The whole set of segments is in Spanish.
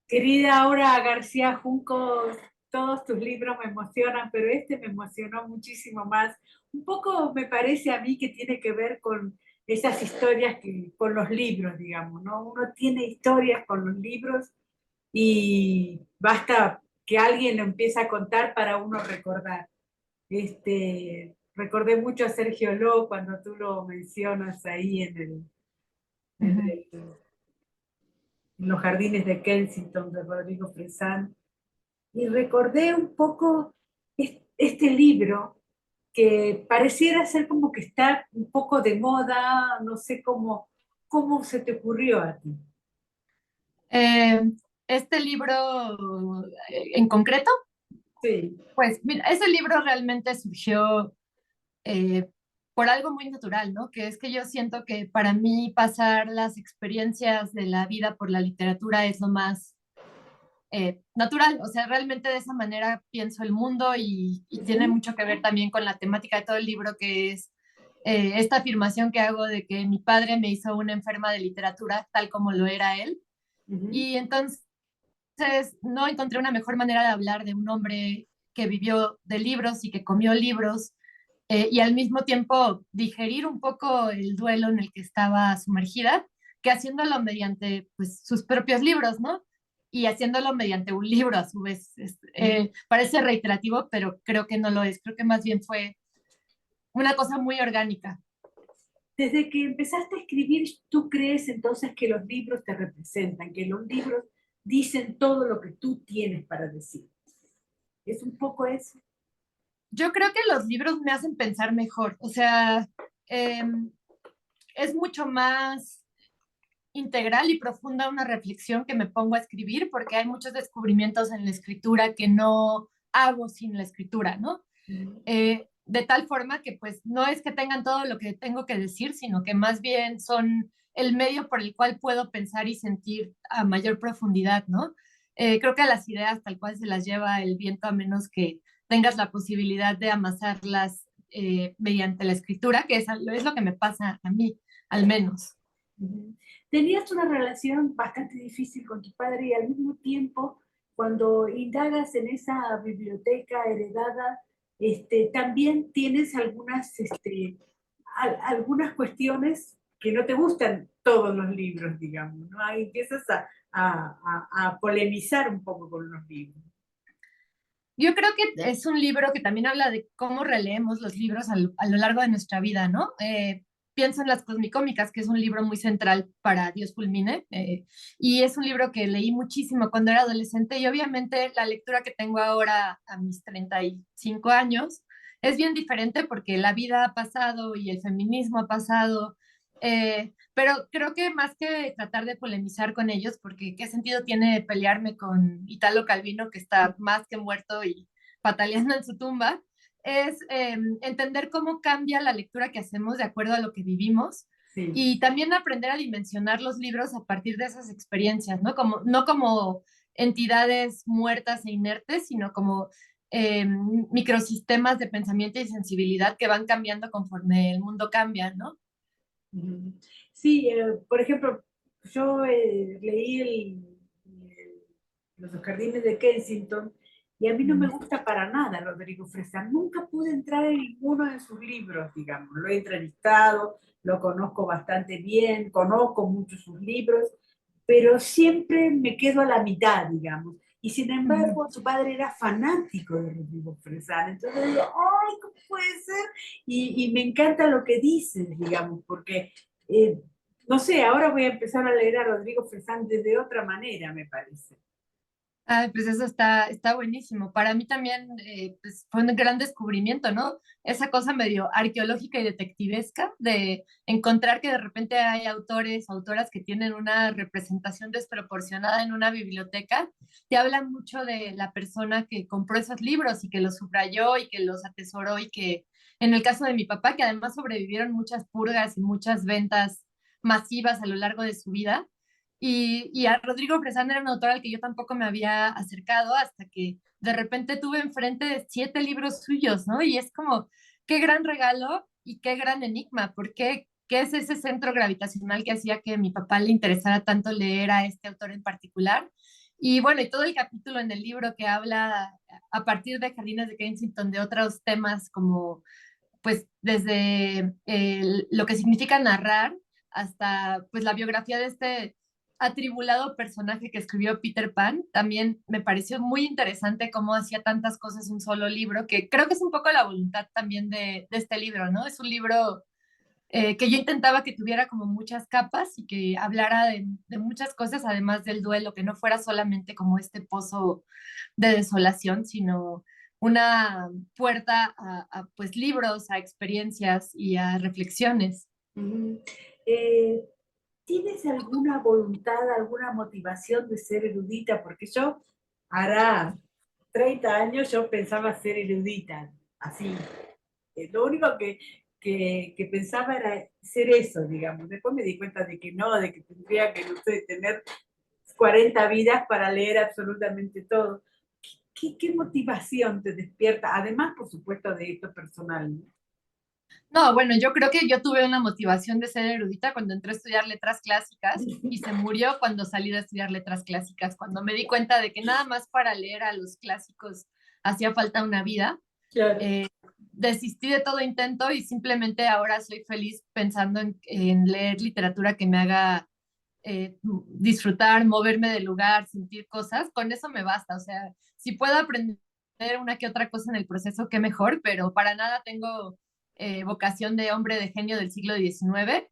Querida Aura García Junco, todos tus libros me emocionan, pero este me emocionó muchísimo más. Un poco me parece a mí que tiene que ver con esas historias con los libros, digamos, ¿no? Uno tiene historias con los libros y basta que alguien lo empiece a contar para uno recordar. Recordé mucho a Sergio Ló cuando tú lo mencionas ahí en Ujú. el- en los jardines de Kensington de Rodrigo Fresán. Y recordé un poco este libro que pareciera ser como que está un poco de moda, no sé cómo se te ocurrió a ti. Eh, este libro en concreto, Sí. pues mira, ese libro realmente surgió eh, por algo muy natural, ¿no? Que es que yo siento que para mí pasar las experiencias de la vida por la literatura es lo más natural, o sea, realmente de esa manera pienso el mundo y tiene Ujú, mucho que ver también con la temática de todo el libro, que es esta afirmación que hago de que mi padre me hizo una enferma de literatura, tal como lo era él. ujú. Y entonces no encontré una mejor manera de hablar de un hombre que vivió de libros y que comió libros y al mismo tiempo digerir un poco el duelo en el que estaba sumergida, que haciéndolo mediante pues, sus propios libros, ¿no? Y haciéndolo mediante un libro a su vez. Parece reiterativo, pero creo que no lo es. Creo que más bien fue una cosa muy orgánica. Desde que empezaste a escribir, ¿tú crees entonces que los libros te representan, que los libros dicen todo lo que tú tienes para decir? Es un poco eso. Yo creo que los libros me hacen pensar mejor, o sea, eh, es mucho más integral y profunda una reflexión que me pongo a escribir porque hay muchos descubrimientos en la escritura que no hago sin la escritura, ¿no? Ujú. De tal forma que pues no es que tengan todo lo que tengo que decir, sino que más bien son el medio por el cual puedo pensar y sentir a mayor profundidad, ¿no? Creo que a las ideas tal cual se las lleva el viento a menos que tengas la posibilidad de amasarlas mediante la escritura, que es lo que me pasa a mí, al menos. Ujú. Tenías una relación bastante difícil con tu padre y al mismo tiempo, cuando indagas en esa biblioteca heredada, también tienes algunas cuestiones que no te gustan todos los libros, digamos, ¿no? Ahí empiezas a polemizar un poco con los libros. Yo creo que es un libro que también habla de cómo releemos los libros a lo largo de nuestra vida, ¿no? Pienso en Las Cosmicómicas, que es un libro muy central para Dios Fulmine, y es un libro que leí muchísimo cuando era adolescente y obviamente la lectura que tengo ahora a mis 35 años es bien diferente porque la vida ha pasado y el feminismo ha pasado, pero creo que más que tratar de polemizar con ellos, porque qué sentido tiene pelearme con Italo Calvino, que está más que muerto y pataleando en su tumba, es entender cómo cambia la lectura que hacemos de acuerdo a lo que vivimos Sí. y también aprender a dimensionar los libros a partir de esas experiencias, ¿no? No como entidades muertas e inertes, sino como microsistemas de pensamiento y sensibilidad que van cambiando conforme el mundo cambia, ¿no? Ujú. Sí, por ejemplo, yo leí Los Jardines de Kensington y a mí no me Mm. gusta para nada Rodrigo Fresán. Nunca pude entrar en ninguno de sus libros, digamos. Lo he entrevistado, lo conozco bastante bien, conozco muchos sus libros, pero siempre me quedo a la mitad, digamos. Y sin Ujú. embargo, su padre era fanático de Rodrigo Fresán. Entonces digo, ¡ay, cómo puede ser! Y me encanta lo que dices, digamos, porque, no sé, ahora voy a empezar a leer a Rodrigo Fresán desde otra manera, me parece. Ah, pues eso está buenísimo. Para mí también pues fue un gran descubrimiento, ¿no? Esa cosa medio arqueológica y detectivesca de encontrar que de repente hay autores o autoras que tienen una representación desproporcionada en una biblioteca, te hablan mucho de la persona que compró esos libros y que los subrayó y que los atesoró y que en el caso de mi papá, que además sobrevivieron muchas purgas y muchas ventas masivas a lo largo de su vida y a Rodrigo Fresán era un autor al que yo tampoco me había acercado hasta que de repente tuve enfrente de 7 libros suyos, ¿no? Y es como, qué gran regalo y qué gran enigma, porque qué es ese centro gravitacional que hacía que a mi papá le interesara tanto leer a este autor en particular. Y bueno, y todo el capítulo en el libro que habla a partir de Jardines de Kensington de otros temas como pues desde lo que significa narrar hasta pues la biografía de este atribulado personaje que escribió Peter Pan, también me pareció muy interesante cómo hacía tantas cosas en un solo libro, que creo que es un poco la voluntad también de este libro, ¿no? Es un libro que yo intentaba que tuviera como muchas capas y que hablara de muchas cosas, además del duelo, que no fuera solamente como este pozo de desolación, sino una puerta pues libros, a experiencias y a reflexiones. Ujú. Eh, ¿Tienes alguna voluntad, alguna motivación de ser erudita? Porque yo, hará 30 años, yo pensaba ser erudita, así. Lo único que pensaba era ser eso, digamos. Después me di cuenta de que no, de que tendría que, no sé, tener 40 vidas para leer absolutamente todo. ¿Qué motivación te despierta? Además, por supuesto, de esto personal, ¿no? No, bueno, yo creo que yo tuve una motivación de ser erudita cuando entré a estudiar letras clásicas y se murió cuando salí de estudiar letras clásicas, cuando me di cuenta de que nada más para leer a los clásicos hacía falta una vida. Claro. eh, Desistí de todo intento y simplemente ahora soy feliz pensando en leer literatura que me haga disfrutar, moverme del lugar, sentir cosas, con eso me basta. O sea, si puedo aprender una que otra cosa en el proceso, qué mejor, pero para nada tengo vocación de hombre de genio del siglo XIX,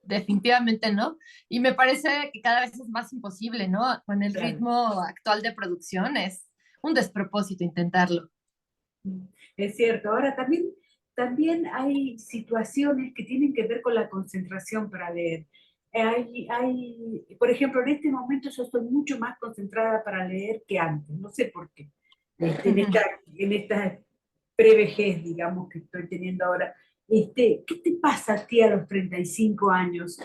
definitivamente no. Y me parece que cada vez es más imposible, ¿no? Con el Claro. ritmo actual de producción es un despropósito intentarlo. Es cierto. Ahora también hay situaciones que tienen que ver con la concentración para leer. Por ejemplo, en este momento yo estoy mucho más concentrada para leer que antes. No sé por qué. En esta prevejez, digamos, que estoy teniendo ahora. ¿Qué te pasa a ti a los 35 años?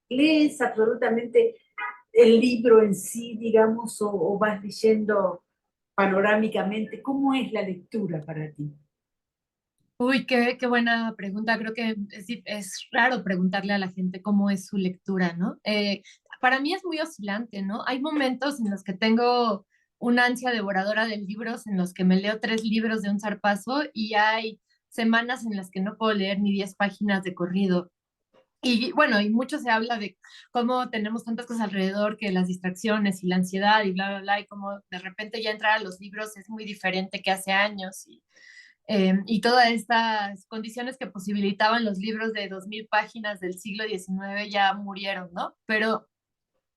¿Lees absolutamente el libro en sí, digamos, o vas leyendo panorámicamente? ¿Cómo es la lectura para ti? Uy, qué buena pregunta. Creo que es raro preguntarle a la gente cómo es su lectura, ¿no? Para mí es muy oscilante, ¿no? Hay momentos en los que tengo una ansia devoradora de libros, en los que me leo 3 libros de un zarpazo y hay semanas en las que no puedo leer ni 10 páginas de corrido. Y bueno, y mucho se habla de cómo tenemos tantas cosas alrededor que las distracciones y la ansiedad y bla, bla, bla, y cómo de repente ya entrar a los libros es muy diferente que hace años. Y todas estas condiciones que posibilitaban los libros de 2000 páginas del siglo XIX ya murieron, ¿no? Pero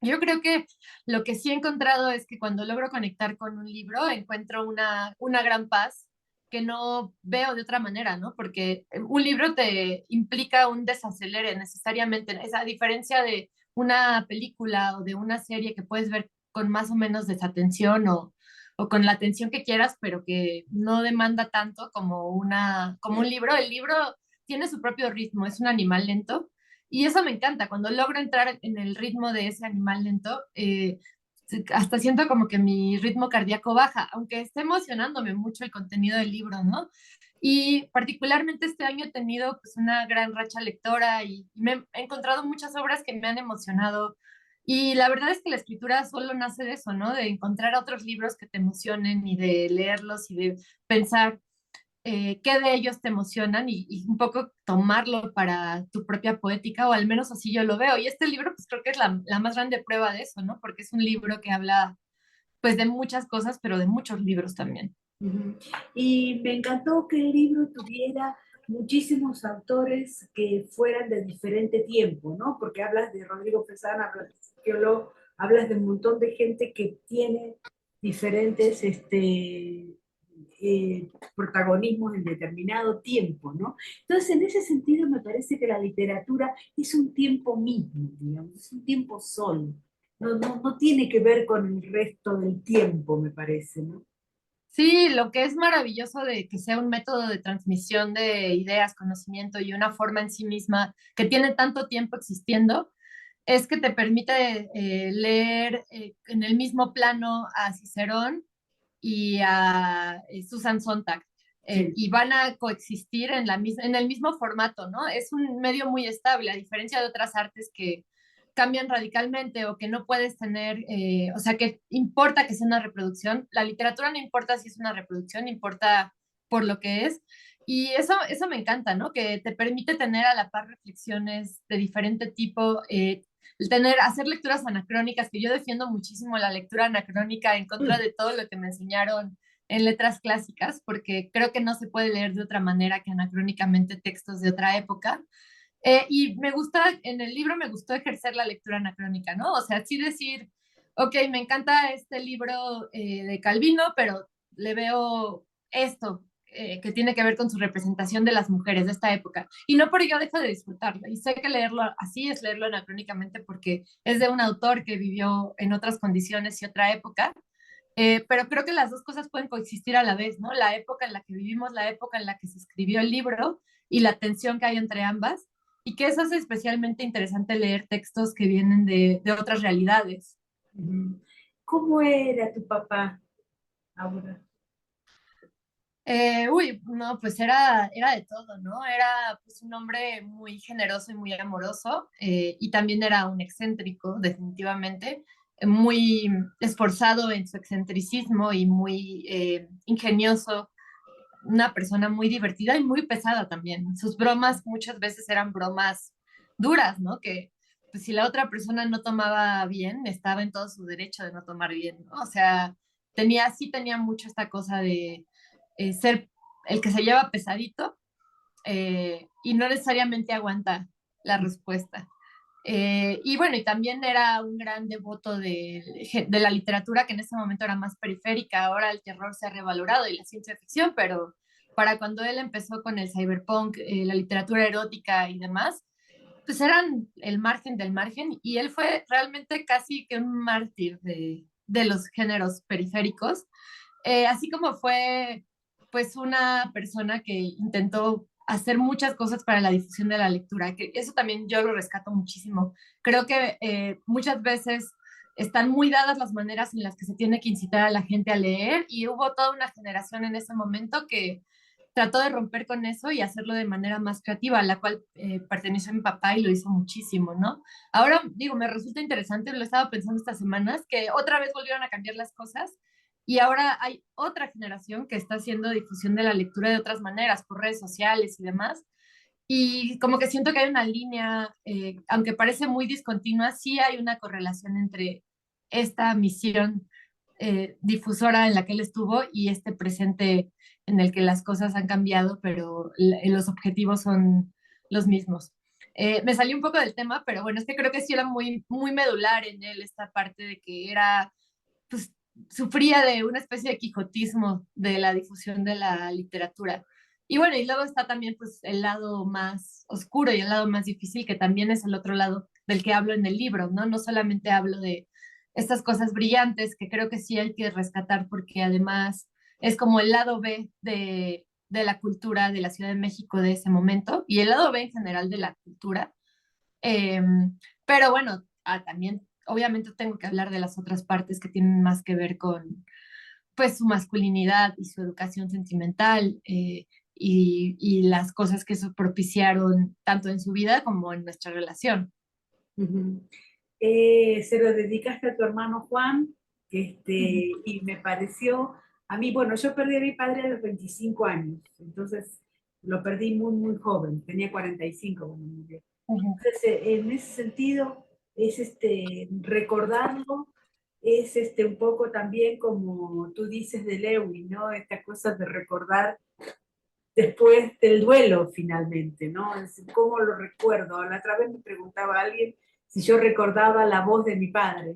yo creo que lo que sí he encontrado es que cuando logro conectar con un libro, encuentro una gran paz que no veo de otra manera, ¿no? Porque un libro te implica un desacelere necesariamente, es a diferencia de una película o de una serie que puedes ver con más o menos desatención o con la atención que quieras, pero que no demanda tanto como un libro. El libro tiene su propio ritmo, es un animal lento y eso me encanta, cuando logro entrar en el ritmo de ese animal lento, hasta siento como que mi ritmo cardíaco baja, aunque esté emocionándome mucho el contenido del libro, ¿no? Y particularmente este año he tenido pues una gran racha lectora y me he encontrado muchas obras que me han emocionado. Y la verdad es que la escritura solo nace de eso, ¿no? De encontrar otros libros que te emocionen y de leerlos y de pensar qué de ellos te emocionan y un poco tomarlo para tu propia poética, o al menos así yo lo veo. Y este libro, pues creo que es la más grande prueba de eso, ¿no? Porque es un libro que habla, pues, de muchas cosas, pero de muchos libros también. Ujú. Y me encantó que el libro tuviera muchísimos autores que fueran de diferente tiempo, ¿no? Porque hablas de Rodrigo Pesán, hablas de Scipione, hablas de un montón de gente que tiene diferentes protagonismos en determinado tiempo, ¿no? Entonces, en ese sentido, me parece que la literatura es un tiempo mismo, digamos, es un tiempo solo. No tiene que ver con el resto del tiempo, me parece, ¿no? Sí, lo que es maravilloso de que sea un método de transmisión de ideas, conocimiento y una forma en sí misma que tiene tanto tiempo existiendo, es que te permite leer en el mismo plano a Cicerón y a Susan Sontag. Sí. Y van a coexistir en el mismo formato, ¿no? Es un medio muy estable, a diferencia de otras artes que cambian radicalmente o que no puedes tener, o sea, que importa que sea una reproducción. La literatura no importa si es una reproducción, importa por lo que es. Y eso me encanta, ¿no? Que te permite tener a la par reflexiones de diferente tipo, hacer lecturas anacrónicas, que yo defiendo muchísimo la lectura anacrónica en contra Mm. de todo lo que me enseñaron en letras clásicas, porque creo que no se puede leer de otra manera que anacrónicamente textos de otra época. Y me gusta, en el libro me gustó ejercer la lectura anacrónica, ¿no? O sea, sí decir, ok, me encanta este libro de Calvino, pero le veo esto que tiene que ver con su representación de las mujeres de esta época. Y no por ello dejo de disfrutarlo. Y sé que leerlo así es leerlo anacrónicamente porque es de un autor que vivió en otras condiciones y otra época. Pero creo que las dos cosas pueden coexistir a la vez, ¿no? La época en la que vivimos, la época en la que se escribió el libro y la tensión que hay entre ambas, y que eso hace especialmente interesante leer textos que vienen de otras realidades. Ujú. ¿Cómo era tu papá, Aura? Uy, no, pues era de todo, ¿no? Era pues un hombre muy generoso y muy amoroso, y también era un excéntrico, definitivamente, muy esforzado en su excentricismo y muy ingenioso, una persona muy divertida y muy pesada también. Sus bromas muchas veces eran bromas duras, ¿no? Que pues, si la otra persona no tomaba bien, estaba en todo su derecho de no tomar bien, ¿no? O sea, sí tenía mucho esta cosa de ser el que se lleva pesadito, y no necesariamente aguanta la respuesta. Y bueno, y también era un gran devoto de la literatura, que en ese momento era más periférica. Ahora el terror se ha revalorado y la ciencia ficción, pero para cuando él empezó con el cyberpunk, la literatura erótica y demás, pues eran el margen del margen, y él fue realmente casi que un mártir de los géneros periféricos, así como fue pues una persona que intentó hacer muchas cosas para la difusión de la lectura, que eso también yo lo rescato muchísimo. Creo que muchas veces están muy dadas las maneras en las que se tiene que incitar a la gente a leer, y hubo toda una generación en ese momento que trató de romper con eso y hacerlo de manera más creativa, a la cual perteneció mi papá y lo hizo muchísimo, ¿no? Ahora, digo, me resulta interesante, lo estaba pensando estas semanas, que otra vez volvieron a cambiar las cosas y ahora hay otra generación que está haciendo difusión de la lectura de otras maneras, por redes sociales y demás. Y como que siento que hay una línea, aunque parece muy discontinua, sí hay una correlación entre esta misión difusora en la que él estuvo y este presente en el que las cosas han cambiado, pero los objetivos son los mismos. Me salí un poco del tema, pero bueno, es que creo que sí era muy, muy medular en él esta parte de que era, pues, sufría de una especie de quijotismo de la difusión de la literatura. Y bueno, y luego está también pues el lado más oscuro y el lado más difícil, que también es el otro lado del que hablo en el libro, ¿no? No solamente hablo de estas cosas brillantes que creo que sí hay que rescatar, porque además es como el lado B de la cultura de la Ciudad de México de ese momento y el lado B en general de la cultura. Eh, pero bueno, también obviamente tengo que hablar de las otras partes que tienen más que ver con pues su masculinidad y su educación sentimental, y las cosas que eso propiciaron tanto en su vida como en nuestra relación. Ujú. Se lo dedicaste a tu hermano Juan, Ujú, y me pareció, a mí, bueno, yo perdí a mi padre a los 25 años, entonces lo perdí muy, muy joven, tenía 45 cuando murió. ujú. Entonces, en ese sentido, es recordarlo, es un poco también como tú dices de Lewin, ¿no? Esta cosa de recordar después del duelo finalmente, ¿no? Es decir, ¿cómo lo recuerdo? La otra vez me preguntaba a alguien si yo recordaba la voz de mi padre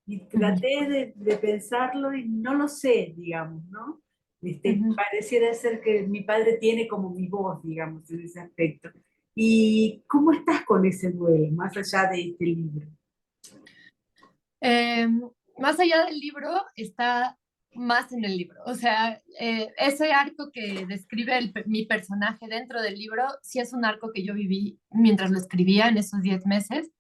y Ujú, traté de pensarlo y no lo sé, digamos, ¿no? ujú. Pareciera ser que mi padre tiene como mi voz, digamos, en ese aspecto. ¿Y cómo estás con ese duelo, más allá de este libro? Eh, Más allá del libro está más en el libro. O sea, ese arco que describe mi personaje dentro del libro, sí es un arco que yo viví mientras lo escribía en esos 10 meses.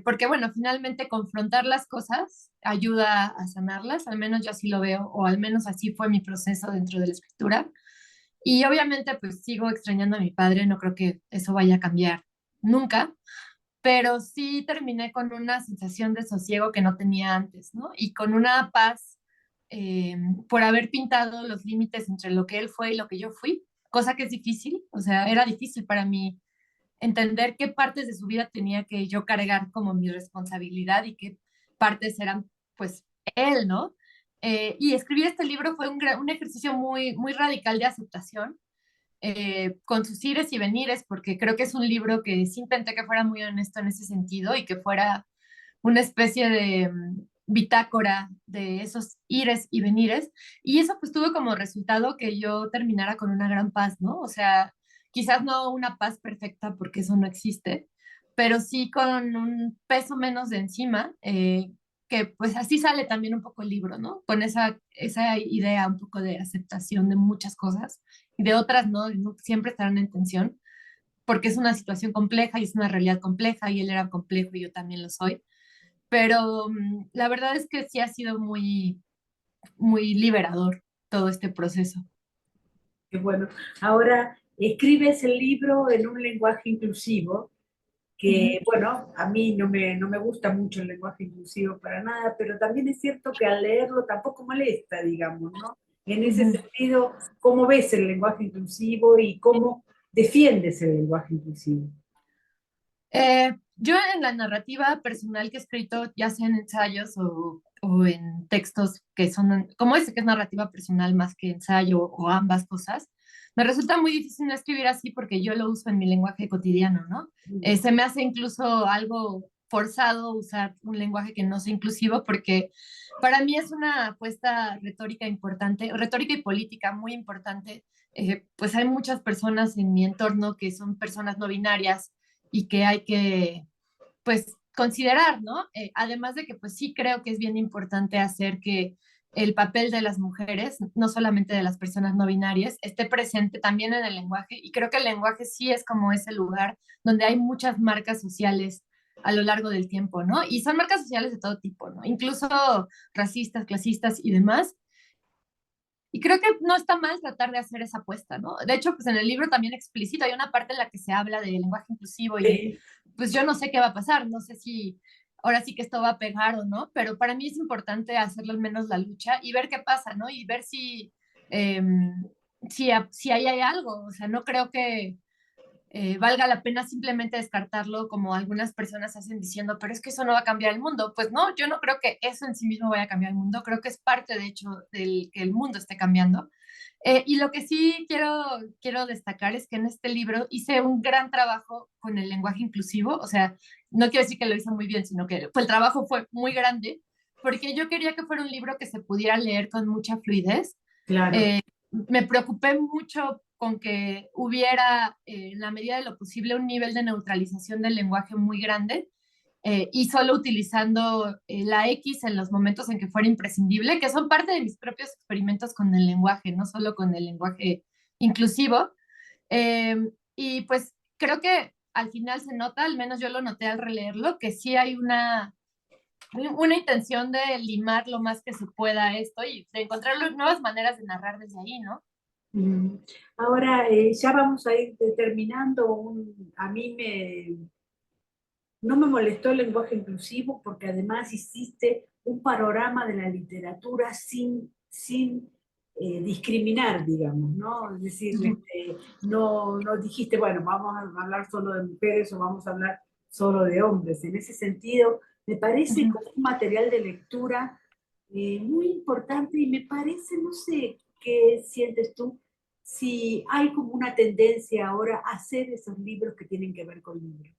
Porque bueno, finalmente confrontar las cosas ayuda a sanarlas, al menos yo así lo veo, o al menos así fue mi proceso dentro de la escritura. Y obviamente pues sigo extrañando a mi padre, no creo que eso vaya a cambiar nunca, pero sí terminé con una sensación de sosiego que no tenía antes, ¿no? Y con una paz eh, por haber pintado los límites entre lo que él fue y lo que yo fui, cosa que es difícil, o sea, era difícil para mí entender qué partes de su vida tenía que yo cargar como mi responsabilidad y qué partes eran, pues, él, ¿no? Y escribir este libro fue un ejercicio muy, muy radical de aceptación, con sus ires y venires, porque creo que es un libro que sí intenté que fuera muy honesto en ese sentido y que fuera una especie de bitácora de esos ires y venires. Y eso pues tuvo como resultado que yo terminara con una gran paz, ¿no? O sea, quizás no una paz perfecta porque eso no existe, pero sí con un peso menos de encima, que pues así sale también un poco el libro, ¿no? Con esa idea un poco de aceptación de muchas cosas y de otras no siempre estarán en tensión, porque es una situación compleja y es una realidad compleja y él era complejo y yo también lo soy, pero la verdad es que sí ha sido muy, muy liberador todo este proceso. Que bueno, ahora escribes el libro en un lenguaje inclusivo, Ujú, que bueno, a mí no me gusta mucho el lenguaje inclusivo para nada, pero también es cierto que al leerlo tampoco molesta, digamos, ¿no? En ese ujú. sentido, ¿cómo ves el lenguaje inclusivo y cómo defiendes el lenguaje inclusivo? Yo en la narrativa personal que he escrito, ya sea en ensayos o en textos que son, como ese que es narrativa personal más que ensayo o ambas cosas, me resulta muy difícil no escribir así porque yo lo uso en mi lenguaje cotidiano, ¿no? Se me hace incluso algo forzado usar un lenguaje que no sea inclusivo porque para mí es una apuesta retórica importante, retórica y política muy importante. Pues hay muchas personas en mi entorno que son personas no binarias y que hay que, pues, considerar, ¿no? Además de que, pues, sí creo que es bien importante hacer que el papel de las mujeres, no solamente de las personas no binarias, esté presente también en el lenguaje. Y creo que el lenguaje sí es como ese lugar donde hay muchas marcas sociales a lo largo del tiempo, ¿no? Y son marcas sociales de todo tipo, ¿no? Incluso racistas, clasistas y demás. Y creo que no está mal tratar de hacer esa apuesta, ¿no? De hecho, pues en el libro también explícito hay una parte en la que se habla del lenguaje inclusivo y Sí, pues yo no sé qué va a pasar, no sé si ahora sí que esto va a pegar o no, pero para mí es importante hacerlo al menos la lucha y ver qué pasa, ¿no? Y ver eh, si ahí hay algo, o sea, no creo que valga la pena simplemente descartarlo como algunas personas hacen diciendo, pero es que eso no va a cambiar el mundo. Pues no, yo no creo que eso en sí mismo vaya a cambiar el mundo, creo que es parte de hecho del que el mundo esté cambiando. Y lo que sí quiero destacar es que en este libro hice un gran trabajo con el lenguaje inclusivo, o sea, no quiero decir que lo hice muy bien, sino que el trabajo fue muy grande, porque yo quería que fuera un libro que se pudiera leer con mucha fluidez. claro. eh, Me preocupé mucho con que hubiera, en la medida de lo posible, un nivel de neutralización del lenguaje muy grande, y solo utilizando la X en los momentos en que fuera imprescindible, que son parte de mis propios experimentos con el lenguaje, no solo con el lenguaje inclusivo. Eh, y pues creo que al final se nota, al menos yo lo noté al releerlo, que sí hay una intención de limar lo más que se pueda esto y de encontrar nuevas maneras de narrar desde ahí, ¿no? Mm. Ahora ya vamos a ir terminando. A mí no me molestó el lenguaje inclusivo porque además hiciste un panorama de la literatura sin discriminar, digamos, ¿no? Es decir, Ujú, no dijiste, bueno, vamos a hablar solo de mujeres o vamos a hablar solo de hombres. En ese sentido, me parece ujú. como un material de lectura muy importante y me parece, no sé qué sientes tú, si hay como una tendencia ahora a hacer esos libros que tienen que ver con libros.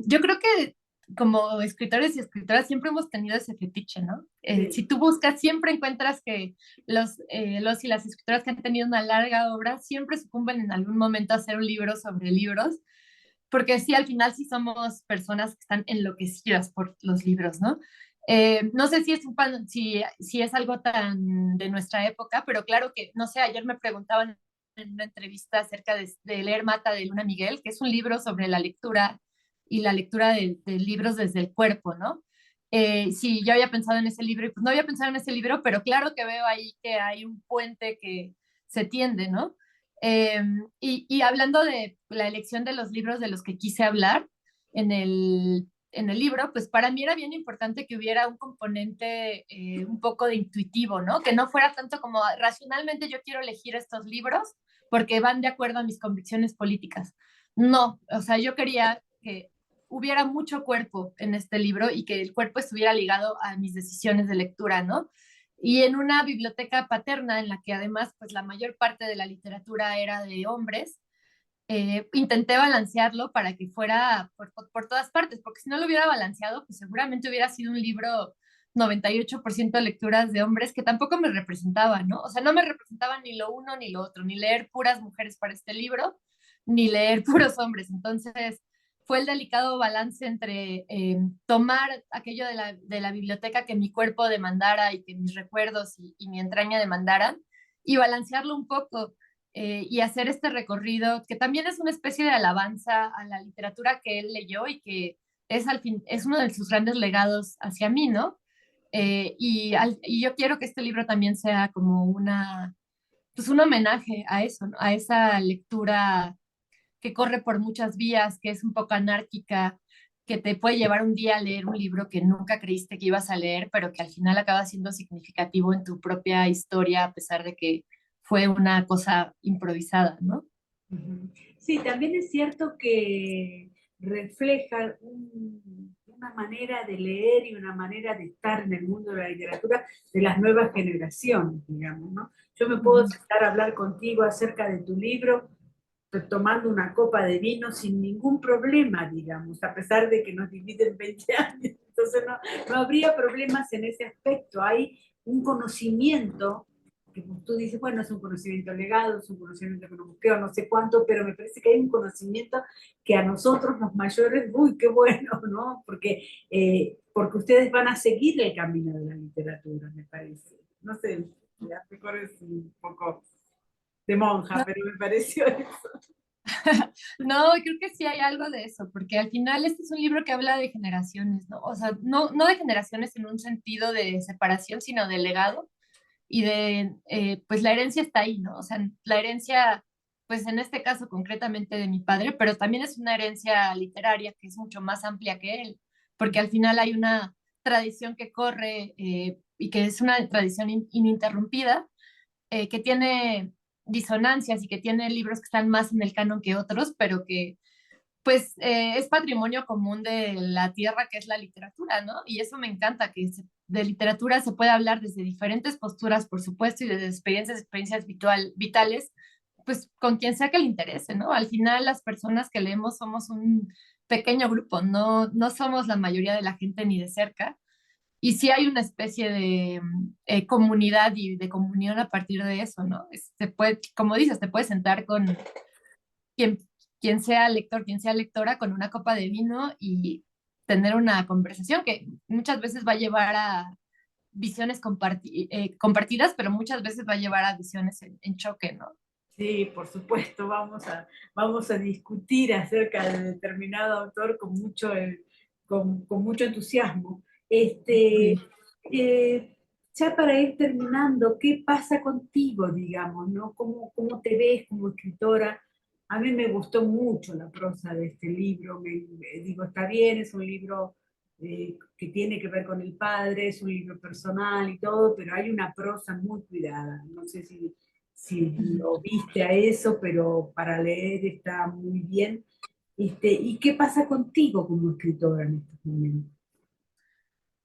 Yo creo que como escritores y escritoras siempre hemos tenido ese fetiche, ¿no? Si Sí, tú buscas, siempre encuentras que los y las escritoras que han tenido una larga obra siempre sucumben en algún momento a hacer un libro sobre libros, porque sí, al final sí somos personas que están enloquecidas por los libros, ¿no? No sé si es algo tan de nuestra época, pero claro que, no sé, ayer me preguntaban en una entrevista acerca de leer Mata de Luna Miguel, que es un libro sobre la lectura y la lectura de libros desde el cuerpo, ¿no? Sí, yo había pensado en ese libro y pues no había pensado en ese libro, pero claro que veo ahí que hay un puente que se tiende, ¿no? Eh, y hablando de la elección de los libros de los que quise hablar en el libro, pues para mí era bien importante que hubiera un componente un poco de intuitivo, ¿no? Que no fuera tanto como racionalmente yo quiero elegir estos libros porque van de acuerdo a mis convicciones políticas. No, o sea, yo quería que hubiera mucho cuerpo en este libro y que el cuerpo estuviera ligado a mis decisiones de lectura, ¿no? Y en una biblioteca paterna en la que además pues la mayor parte de la literatura era de hombres, intenté balancearlo para que fuera por todas partes, porque si no lo hubiera balanceado, pues seguramente hubiera sido un libro 98% de lecturas de hombres que tampoco me representaban, ¿no? O sea, no me representaban ni lo uno ni lo otro, ni leer puras mujeres para este libro, ni leer puros hombres. Entonces, fue el delicado balance entre tomar aquello de la biblioteca que mi cuerpo demandara y que mis recuerdos y mi entraña demandaran, y balancearlo un poco y hacer este recorrido, que también es una especie de alabanza a la literatura que él leyó y que es, al fin, es uno de sus grandes legados hacia mí, ¿no? Y yo quiero que este libro también sea como pues un homenaje a eso, ¿no? A esa lectura que corre por muchas vías, que es un poco anárquica, que te puede llevar un día a leer un libro que nunca creíste que ibas a leer, pero que al final acaba siendo significativo en tu propia historia, a pesar de que fue una cosa improvisada, ¿no? Ujú. Sí, también es cierto que refleja una manera de leer y una manera de estar en el mundo de la literatura de las nuevas generaciones, digamos, ¿no? Yo me puedo Ujú. sentar a hablar contigo acerca de tu libro tomando una copa de vino sin ningún problema, digamos, a pesar de que nos dividen 20 años. Entonces no habría problemas en ese aspecto. Hay un conocimiento que tú dices, bueno, es un conocimiento legado, es un conocimiento que no busqueo, no sé cuánto, pero me parece que hay un conocimiento que a nosotros los mayores, uy, qué bueno, ¿no? Porque ustedes van a seguir el camino de la literatura, me parece. No sé, ya mejor es un poco de monja, No, pero me pareció eso. no, creo que sí hay algo de eso, porque al final este es un libro que habla de generaciones, ¿no? O sea, no de generaciones en un sentido de separación, sino de legado y pues la herencia está ahí, ¿no? O sea, la herencia, pues en este caso concretamente de mi padre, pero también es una herencia literaria que es mucho más amplia que él, porque al final hay una tradición que corre y que es una tradición ininterrumpida, que tiene disonancias y que tiene libros que están más en el canon que otros, pero que pues es patrimonio común de la tierra que es la literatura, ¿no? Y eso me encanta, de literatura se puede hablar desde diferentes posturas, por supuesto, y desde experiencias vitales, pues con quien sea que le interese, ¿no? Al final las personas que leemos somos un pequeño grupo, no somos la mayoría de la gente ni de cerca, y sí hay una especie de comunidad y de comunión a partir de eso, ¿no? Se puede, como dices, te puedes sentar con quien, quien sea lector, quien sea lectora, con una copa de vino y tener una conversación que muchas veces va a llevar a visiones compartidas, pero muchas veces va a llevar a visiones en choque, ¿no? Sí, por supuesto, vamos a discutir acerca de determinado autor con mucho entusiasmo. Este, Sí. ya para ir terminando, ¿qué pasa contigo, digamos, ¿no? ¿Cómo te ves como escritora? A mí me gustó mucho la prosa de este libro. Digo, está bien, es un libro que tiene que ver con el padre, es un libro personal y todo, pero hay una prosa muy cuidada. No sé si lo viste a eso, pero para leer está muy bien. ¿Y qué pasa contigo como escritora en estos momentos?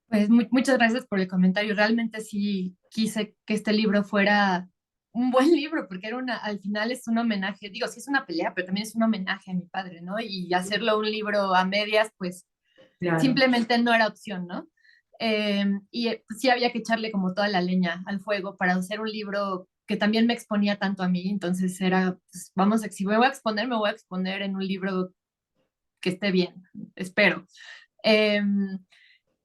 Pues muchas gracias por el comentario. Realmente sí quise que este libro fuera un buen libro, porque al final es un homenaje, digo, sí es una pelea, pero también es un homenaje a mi padre, ¿no? Y hacerlo un libro a medias, pues Claro, simplemente no era opción, ¿no? Pues, sí había que echarle como toda la leña al fuego para hacer un libro que también me exponía tanto a mí, entonces era, pues, si me voy a exponer, me voy a exponer en un libro que esté bien, espero. Eh,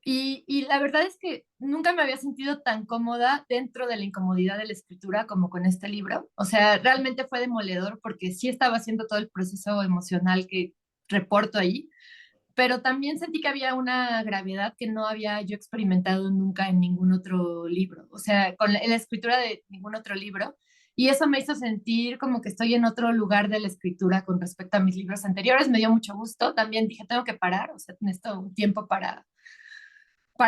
y la verdad es que nunca me había sentido tan cómoda dentro de la incomodidad de la escritura como con este libro. O sea, realmente fue demoledor porque sí estaba haciendo todo el proceso emocional que reporto ahí, pero también sentí que había una gravedad que no había yo experimentado nunca en ningún otro libro, o sea, en la escritura de ningún otro libro. y eso me hizo sentir como que estoy en otro lugar de la escritura con respecto a mis libros anteriores. Me dio mucho gusto. También dije, tengo que parar, o sea, necesito un tiempo para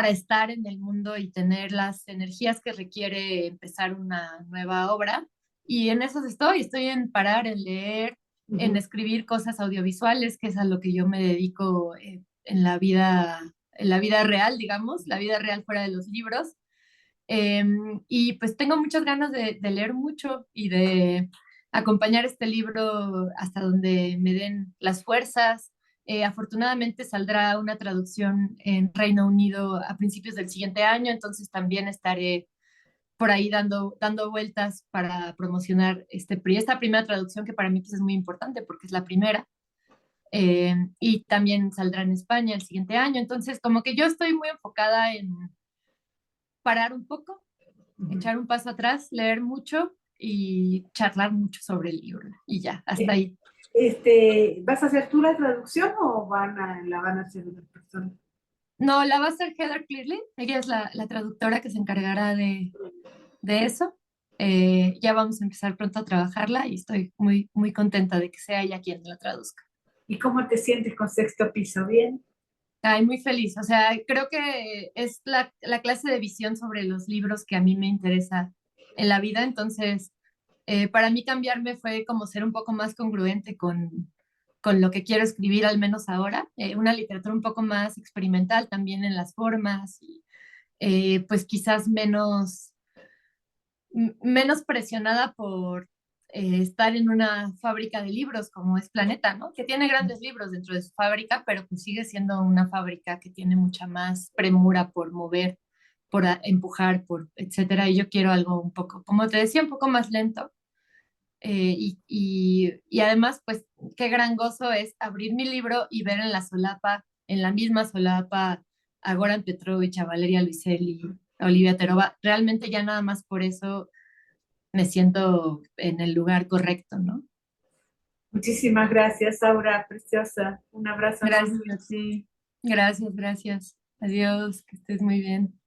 estar en el mundo y tener las energías que requiere empezar una nueva obra. Y en eso estoy en parar, en leer, en Ujú. escribir cosas audiovisuales, que es a lo que yo me dedico en la vida real, digamos, la vida real fuera de los libros. Y pues tengo muchas ganas de leer mucho y de acompañar este libro hasta donde me den las fuerzas. Afortunadamente saldrá una traducción en Reino Unido a principios del siguiente año, entonces también estaré por ahí dando vueltas para promocionar esta primera traducción que para mí pues, es muy importante porque es la primera. Y también saldrá en España el siguiente año, entonces como que yo estoy muy enfocada en parar un poco, Ujú. echar un paso atrás, leer mucho y charlar mucho sobre el libro. Y ya, hasta Eh, ahí. ¿Vas a hacer tú la traducción o la van a hacer otras personas? No, la va a hacer Heather Clearly. Ella es la traductora que se encargará de eso. Ya vamos a empezar pronto a trabajarla y estoy muy, muy contenta de que sea ella quien la traduzca. ¿Y cómo te sientes con Sexto Piso? ¿Bien? Ay, muy feliz. O sea, creo que es la clase de visión sobre los libros que a mí me interesa en la vida. Entonces, para mí cambiarme fue como ser un poco más congruente con lo que quiero escribir, al menos ahora. Una literatura un poco más experimental también en las formas y pues quizás menos presionada por estar en una fábrica de libros como es Planeta, ¿no? Que tiene grandes libros dentro de su fábrica, pero pues sigue siendo una fábrica que tiene mucha más premura por mover, empujar, por etcétera. Y yo quiero algo un poco, como te decía, un poco más lento. Y además, pues, qué gran gozo es abrir mi libro y ver en la misma solapa, a Goran Petrovich, a Valeria Luiselli, a Olivia Terova. Realmente ya nada más por eso me siento en el lugar correcto, ¿no? Muchísimas gracias, Aura, preciosa. Un abrazo enorme. Gracias a ti. Gracias, gracias. Adiós, que estés muy bien.